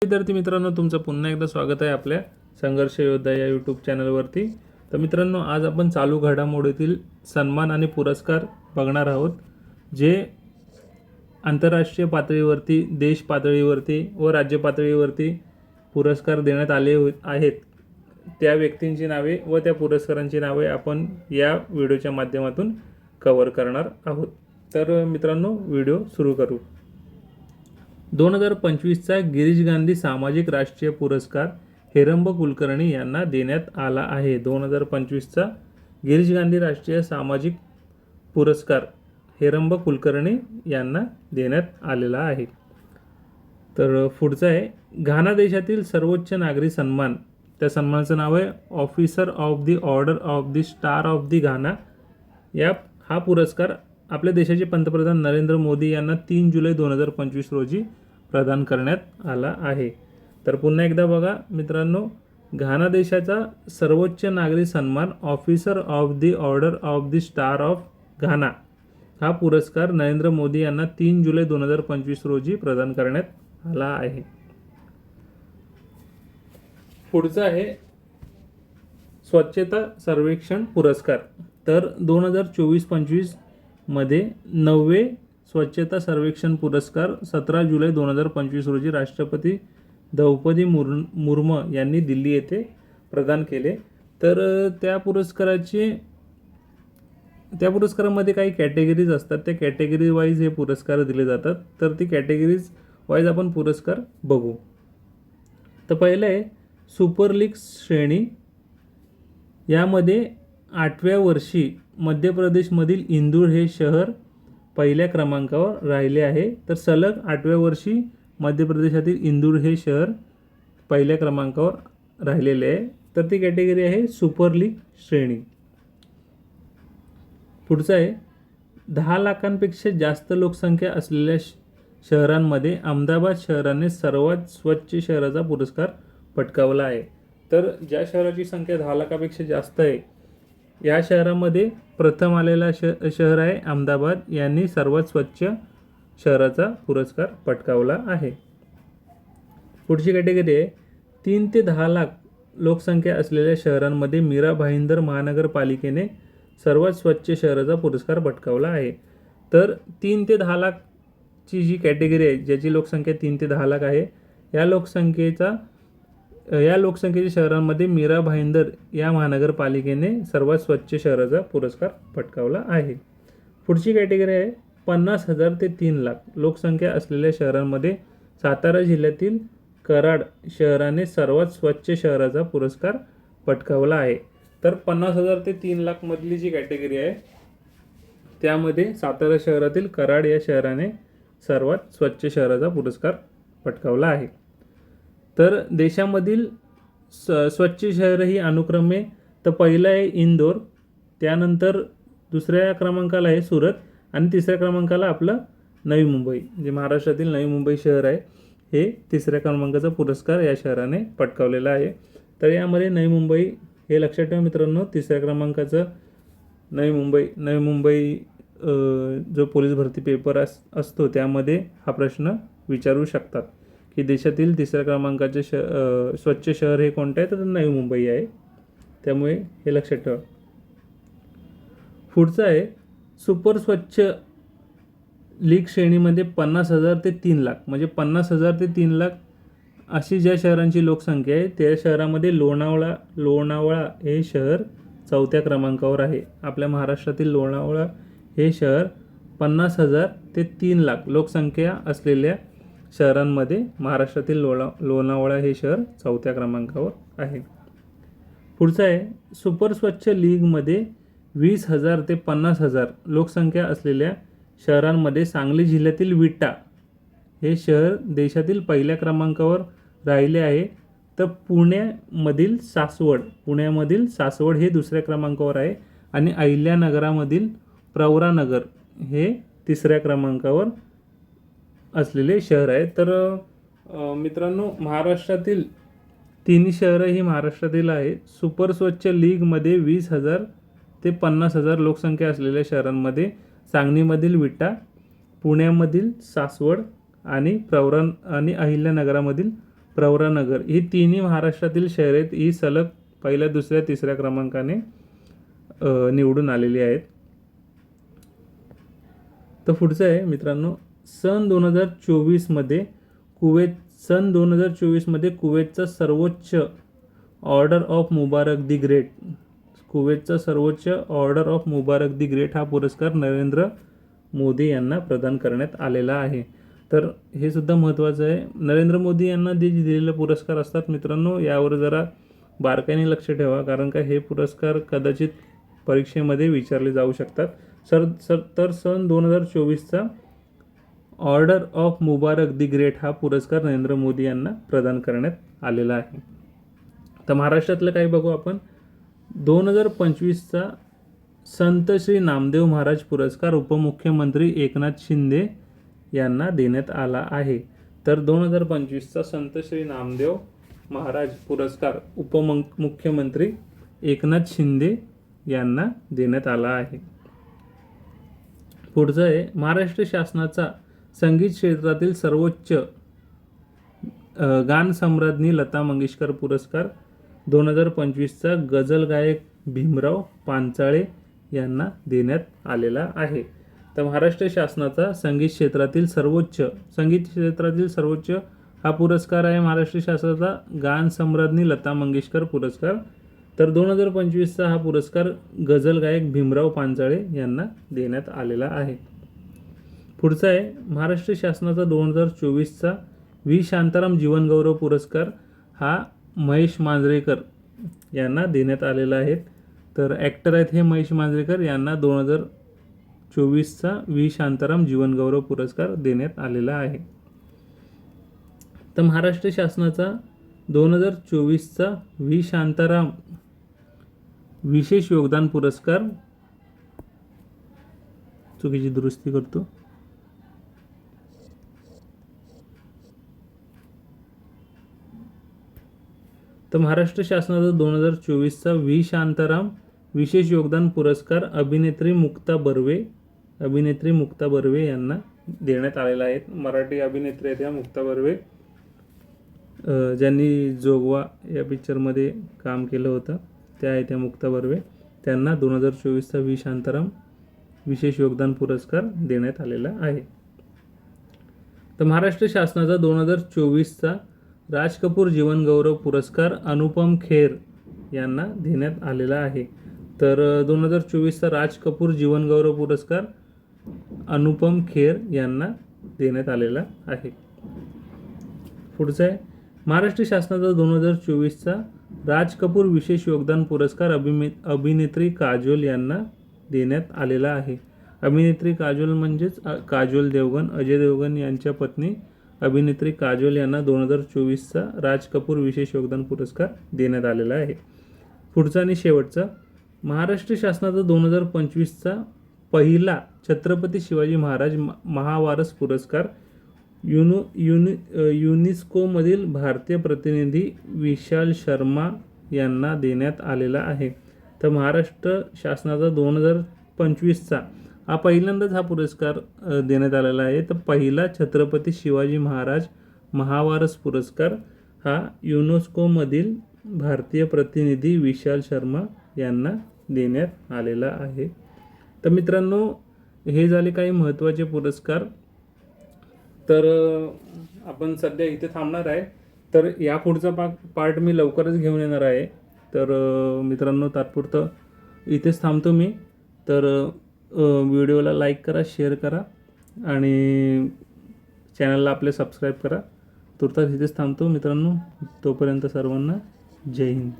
विद्यार्थी मित्रांनो, तुमचं पुन्हा एकदा स्वागत आहे आपल्या संघर्ष योद्धा या यूट्यूब चॅनलवरती. तर मित्रांनो, आज आपण चालू घडामोडीतील सन्मान आणि पुरस्कार बघणार आहोत, जे आंतरराष्ट्रीय पातळीवरती, देश पातळीवरती व राज्य पातळीवरती पुरस्कार देण्यात आले आहेत. त्या व्यक्तींची नावे व त्या पुरस्कारांची नावे आपण या व्हिडिओच्या माध्यमातून कव्हर करणार आहोत. तर मित्रांनो, व्हिडिओ सुरू करू. 2025चा गिरीश गांधी सामाजिक राष्ट्रीय पुरस्कार हेरंब कुलकर्णी यांना देण्यात आला आहे. 2025चा गिरीश गांधी राष्ट्रीय सामाजिक पुरस्कार हेरंब कुलकर्णी यांना देण्यात आलेला आहे. तर पुढचा आहे घाना देशातील सर्वोच्च नागरी सन्मान. त्या सन्मानाचं नाव आहे officer of the order of the star of the Ghana. हा पुरस्कार आपल्या देशाचे पंतप्रधान नरेंद्र मोदी यांना 3 जुलै 2025 रोजी प्रदान करण्यात आला आहे. तर पुन्हा एकदा बघा मित्रांनो, घाना देशाचा सर्वोच्च नागरी सन्मान officer of the order of the star of घाना हा पुरस्कार नरेंद्र मोदी यांना 3 जुलै 2025 रोजी प्रदान करण्यात आला आहे. पुढचा आहे स्वच्छता सर्वेक्षण पुरस्कार. तर 2024-25 मध्ये 9वे स्वच्छता सर्वेक्षण पुरस्कार 17 जुलै 2025 रोजी राष्ट्रपती द्रौपदी मुर्मू यांनी दिल्ली येथे प्रदान केले. तर त्या पुरस्कारामध्ये काही कॅटेगरीज असतात. त्या कॅटेगरी वाईज हे पुरस्कार दिले जातात. तर ती कॅटेगरीज वाईज आपण पुरस्कार बघू. तर पहिलं आहे सुपर लीग श्रेणी. यामध्ये 8व्या वर्षी मध्य प्रदेशमधील इंदूर हे शहर पहिल्या क्रमांकावर राहिले आहे. तर सलग 8व्या वर्षी मध्य प्रदेशातील इंदूर हे शहर पहिल्या क्रमांकावर राहिलेले आहे. तर ती कॅटेगरी आहे सुपर लीग श्रेणी. पुढचं आहे 10 लाखांपेक्षा जास्त लोकसंख्या असलेल्या शहरांमध्ये अहमदाबाद शहराने सर्वात स्वच्छ शहराचा पुरस्कार पटकावला आहे. तर ज्या शहराची संख्या 10 लाखापेक्षा जास्त आहे, या शहरामध्ये प्रथम आलेला शहर आहे अहमदाबाद. यांनी सर्वात स्वच्छ शहराचा पुरस्कार पटकावला आहे. पुढची कॅटेगरी आहे 3 ते 10 लाख लोकसंख्या असलेल्या शहरांमध्ये मीरा भाईंदर महानगरपालिकेने सर्वात स्वच्छ शहराचा पुरस्कार पटकावला आहे. तर 3 ते 10 लाखची जी कॅटेगरी आहे, ज्याची लोकसंख्या 3 ते 10 लाख आहे, या लोकसंख्येच्या शहरांमध्ये मीरा भाईंदर या महानगरपालिकेने सर्वात स्वच्छ शहराचा पुरस्कार पटकावला आहे. पुढची कॅटेगरी आहे 50,000 ते 3 लाख लोकसंख्या असलेल्या शहरांमध्ये सातारा जिल्ह्यातील कराड शहराने सर्वात स्वच्छ शहराचा पुरस्कार पटकावला आहे. तर 50,000 ते 3 लाख मधली जी कॅटेगरी आहे, त्यामध्ये सातारा शहरातील कराड या शहराने सर्वात स्वच्छ शहराचा पुरस्कार पटकावला आहे. तर देशामधील स्वच्छ शहर ही अनुक्रमे, तर पहिलं आहे इंदोर, त्यानंतर दुसऱ्या क्रमांकाला आहे सुरत आणि तिसऱ्या क्रमांकाला आपलं नवी मुंबई, जे महाराष्ट्रातील नवी मुंबई शहर आहे, हे तिसऱ्या क्रमांकाचा पुरस्कार या शहराने पटकावलेला आहे. तर यामध्ये नवी मुंबई हे लक्षात ठेवा मित्रांनो, तिसऱ्या क्रमांकाचं नवी मुंबई जो पोलीस भरती पेपर असतो त्यामध्ये हा प्रश्न विचारू शकतात की देशातील तिसऱ्या क्रमांकाचे स्वच्छ शहर हे कोणतं आहे, तर नवी मुंबई आहे. त्यामुळे हे लक्षात ठेवा. पुढचं आहे सुपर स्वच्छ लीग श्रेणीमध्ये 50,000 ते 3 लाख, म्हणजे 50,000 ते 3 लाख अशी ज्या शहरांची लोकसंख्या आहे, त्या शहरामध्ये लोणावळा हे शहर 4थ्या क्रमांकावर आहे. आपल्या महाराष्ट्रातील लोणावळा हे शहर 50,000 ते 3 लाख लोकसंख्या असलेल्या शहरांमध्ये महाराष्ट्रातील लोणावळा हे शहर 4थ्या क्रमांकावर आहे. पुढचं आहे सुपर स्वच्छ लीगमध्ये 20,000 ते 50,000 लोकसंख्या असलेल्या शहरांमध्ये सांगली जिल्ह्यातील विटा हे शहर देशातील पहिल्या क्रमांकावर राहिले आहे. तर पुण्यामधील सासवड हे दुसऱ्या क्रमांकावर आहे आणि अहिल्यानगरामधील प्रवरानगर हे तिसऱ्या क्रमांकावर असलेले शहर आहे. तर मित्रांनो, महाराष्ट्रातील तिन्ही शहरं ही महाराष्ट्रातील आहे. सुपर स्वच्छ लीगमध्ये 20,000 ते 50,000 लोकसंख्या असलेल्या शहरांमध्ये सांगलीमधील विटा, पुण्यामधील सासवड आणि अहिल्यानगरामधील प्रवरानगर ही तिन्ही महाराष्ट्रातील शहरे ही सलग पहिल्या, दुसऱ्या, तिसऱ्या क्रमांकाने निवडून आलेली आहेत. तर पुढचं आहे मित्रांनो, सन 2024मध्ये कुवेतचा सर्वोच्च order of Mubarak the great, कुवेतचा सर्वोच्च order of Mubarak the great हा पुरस्कार नरेंद्र मोदी यांना प्रदान करण्यात आलेला आहे. तर हे सुद्धा महत्त्वाचं आहे. नरेंद्र मोदी यांना दिलेले पुरस्कार असतात मित्रांनो, यावर जरा बारकाईने लक्ष ठेवा, कारण का हे पुरस्कार कदाचित परीक्षेमध्ये विचारले जाऊ शकतात. तर सन 2024चा order of Mubarak the great हा पुरस्कार नरेंद्र मोदी यांना प्रदान करण्यात आलेला आहे. तर महाराष्ट्रातलं काही बघू आपण. 2025चा संत श्री नामदेव महाराज पुरस्कार उपमुख्यमंत्री एकनाथ शिंदे यांना देण्यात आला आहे. तर 2025चा संत श्री नामदेव महाराज पुरस्कार उपमुख्यमंत्री एकनाथ शिंदे यांना देण्यात आला आहे. पुढचं आहे, महाराष्ट्र शासनाचा संगीत क्षेत्रातील सर्वोच्च गान सम्राज्ञी लता मंगेशकर पुरस्कार 2025चा गझल गायक भीमराव पांचाळे यांना देण्यात आलेला आहे. तर महाराष्ट्र शासनाचा संगीत क्षेत्रातील सर्वोच्च हा पुरस्कार आहे महाराष्ट्र शासनाचा गान सम्राज्ञी लता मंगेशकर पुरस्कार. तर 2025चा हा पुरस्कार गझल गायक भीमराव पांचाळे यांना देण्यात आलेला आहे. पुढचा आहे, महाराष्ट्र शासनाचा 2024चा व्ही शांताराम जीवनगौरव पुरस्कार हा महेश मांजरेकर यांना देण्यात आलेला आहे. तर ॲक्टर आहेत हे महेश मांजरेकर, यांना 2024चा व्ही शांताराम जीवनगौरव पुरस्कार देण्यात आलेला आहे. तर महाराष्ट्र शासनाचा 2024चा व्ही शांताराम विशेष योगदान पुरस्कार, चुकीची दुरुस्ती करतो, तर महाराष्ट्र शासनाचा 2024चा व्ही शांताराम विशेष योगदान पुरस्कार अभिनेत्री मुक्ता बर्वे यांना देण्यात आलेला आहे. मराठी अभिनेत्री आहेत या मुक्ता बर्वे, ज्यांनी जोगवा या पिक्चरमध्ये काम केलं होतं, त्या आहेत त्या मुक्ता बर्वे. त्यांना 2024चा व्ही शांताराम विशेष योगदान पुरस्कार देण्यात आलेला आहे. तर महाराष्ट्र शासनाचा 2024चा राज कपूर जीवनगौरव पुरस्कार अनुपम खेर यांना देण्यात आलेला आहे. तर 2024चा राज कपूर जीवनगौरव पुरस्कार अनुपम खेर यांना देण्यात आलेला आहे. पुढचं आहे, महाराष्ट्र शासनाचा 2024चा राज कपूर विशेष योगदान पुरस्कार अभिनेत्री काजोल यांना देण्यात आलेला आहे. अभिनेत्री काजोल म्हणजेच काजोल देवगन, अजय देवगन यांच्या पत्नी अभिनेत्री काजोल यांना 2024चा राज कपूर विशेष योगदान पुरस्कार देण्यात आलेला आहे. पुढचा आणि शेवटचा, महाराष्ट्र शासनाचा 2025चा पहिला छत्रपती शिवाजी महाराज महावारस पुरस्कार युनेस्कोमधील भारतीय प्रतिनिधी विशाल शर्मा यांना देण्यात आलेला आहे. तर महाराष्ट्र शासनाचा 2025चा हा पहिल्यांदाच हा पुरस्कार देण्यात आलेला आहे. तर पहिला छत्रपती शिवाजी महाराज महावारस पुरस्कार हा युनेस्कोमधील भारतीय प्रतिनिधी विशाल शर्मा यांना देण्यात आलेला आहे. तर मित्रांनो, हे झाले काही महत्त्वाचे पुरस्कार. तर आपण सध्या इथे थांबणार आहे. तर या पुढचा पार्ट मी लवकरच घेऊन येणार आहे. तर मित्रांनो, तात्पुरतं इथेच थांबतो मी. तर व्हिडिओला लाईक करा, शेअर करा आणि चॅनलला आपले सबस्क्राईब करा. तुर्तास इथेच थांबतो मित्रांनो. तोपर्यंत सर्वांना जय हिंद.